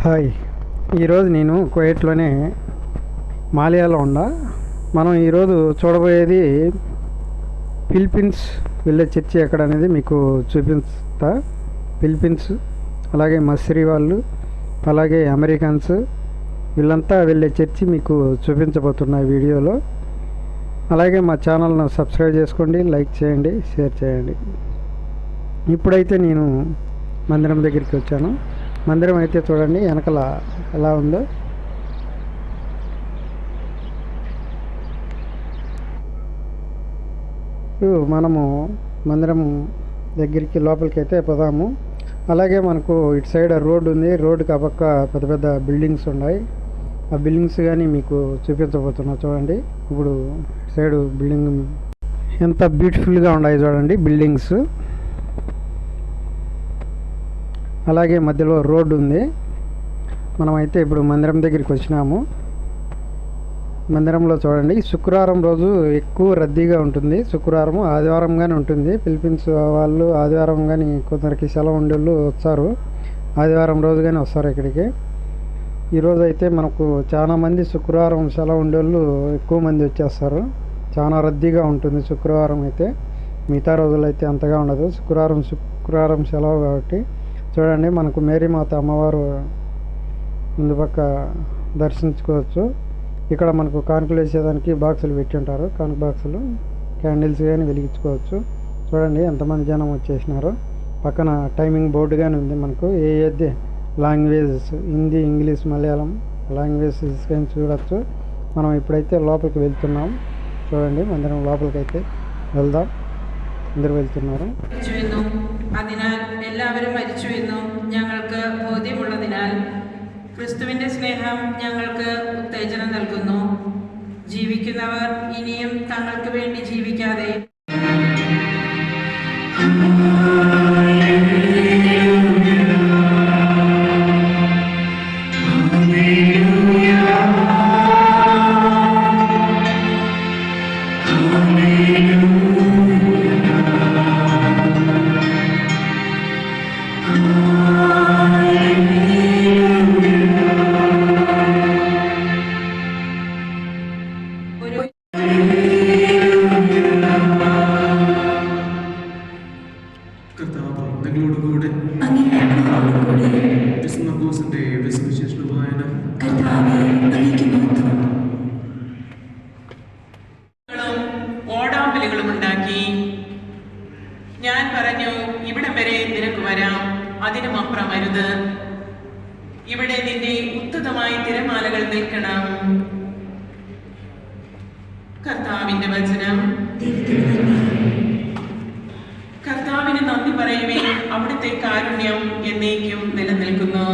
Hi, ఈరోజు నేను కువైట్లోనే మాలియాలో ఉన్నా. మనం ఈరోజు చూడబోయేది ఫిలిప్పీన్స్ వెళ్ళే చర్చి ఎక్కడ అనేది మీకు చూపిస్తా. ఫిలిప్పీన్స్ అలాగే మస్రీ వాళ్ళు అలాగే అమెరికన్స్ వీళ్ళంతా వెళ్ళే చర్చి మీకు చూపించబోతున్నా ఈ వీడియోలో. అలాగే మా ఛానల్ను సబ్స్క్రైబ్ చేసుకోండి, లైక్ చేయండి, షేర్ చేయండి. ఇప్పుడైతే నేను మందిరం దగ్గరికి వచ్చాను. మందిరం అయితే చూడండి వెనకల ఎలా ఉందో. మనము మందిరం దగ్గరికి లోపలికి అయితే పోదాము. అలాగే మనకు ఇటు సైడ్ రోడ్డు ఉంది. రోడ్డుకి ఆ పక్క పెద్ద పెద్ద బిల్డింగ్స్ ఉన్నాయి. ఆ బిల్డింగ్స్ కానీ మీకు చూపించబోతున్నా చూడండి. ఇప్పుడు ఇటు సైడ్ బిల్డింగ్ ఎంత బ్యూటిఫుల్గా ఉన్నాయి చూడండి బిల్డింగ్స్. అలాగే మధ్యలో రోడ్డు ఉంది. మనమైతే ఇప్పుడు మందిరం దగ్గరికి వచ్చినాము. మందిరంలో చూడండి శుక్రవారం రోజు ఎక్కువ రద్దీగా ఉంటుంది. శుక్రవారం ఆదివారం కానీ ఉంటుంది. ఫిలిప్పీన్స్ వాళ్ళు ఆదివారం కానీ కొందరికి సెలవు ఉండేళ్ళు వస్తారు. ఆదివారం రోజు కానీ వస్తారు ఇక్కడికి. ఈరోజు అయితే మనకు చాలామంది శుక్రవారం సెలవు ఉండేళ్ళు ఎక్కువ మంది వచ్చేస్తారు. చాలా రద్దీగా ఉంటుంది శుక్రవారం అయితే. మిగతా రోజులు అయితే అంతగా ఉండదు. శుక్రవారం సెలవు కాబట్టి చూడండి మనకు మేరీమాత అమ్మవారు ముందు పక్క దర్శించుకోవచ్చు. ఇక్కడ మనకు కానుకలు వేసేదానికి బాక్సులు పెట్టి ఉంటారు. కానుక బాక్సులు, క్యాండిల్స్ కానీ వెలిగించుకోవచ్చు. చూడండి ఎంతమంది జనం వచ్చేసినారు. పక్కన టైమింగ్ బోర్డు కానీ ఉంది. మనకు ఏది languages Hindi, English, Malayalam languages కానీ చూడవచ్చు. మనం ഇപ്പോഴത്തെ లోపలికి వెళ్తున్నాం. చూడండి మందిరం లోపలికి అయితే వెళ్దాം. అందరూ వెళ్తున్నారు. അതിനാൽ എല്ലാവരും മരിച്ചുവെന്നും ഞങ്ങൾക്ക് ബോധ്യമുള്ളതിനാൽ ക്രിസ്തുവിന്റെ സ്നേഹം ഞങ്ങൾക്ക് ഉത്തേജനം നൽകുന്നു. ജീവിക്കുന്നവർ ഇനിയും തങ്ങൾക്ക് വേണ്ടി ജീവിക്കാതെ ഓടാമ്പലുകളും ഉണ്ടാക്കി. ഞാൻ പറഞ്ഞു, ഇവിടം വരെ നിനക്ക് വരാം, അതിനുമപ്പുറം അരുത്. ഇവിടെ നിന്റെ ഉത്തമമായി തിരമാലകൾ നിൽക്കണം. കർത്താവിന്റെ വചനം. കർത്താവിന് നന്ദി പറയുവേ, അവിടുത്തെ കാരുണ്യം എന്നേക്കും നിലനിൽക്കുന്നു.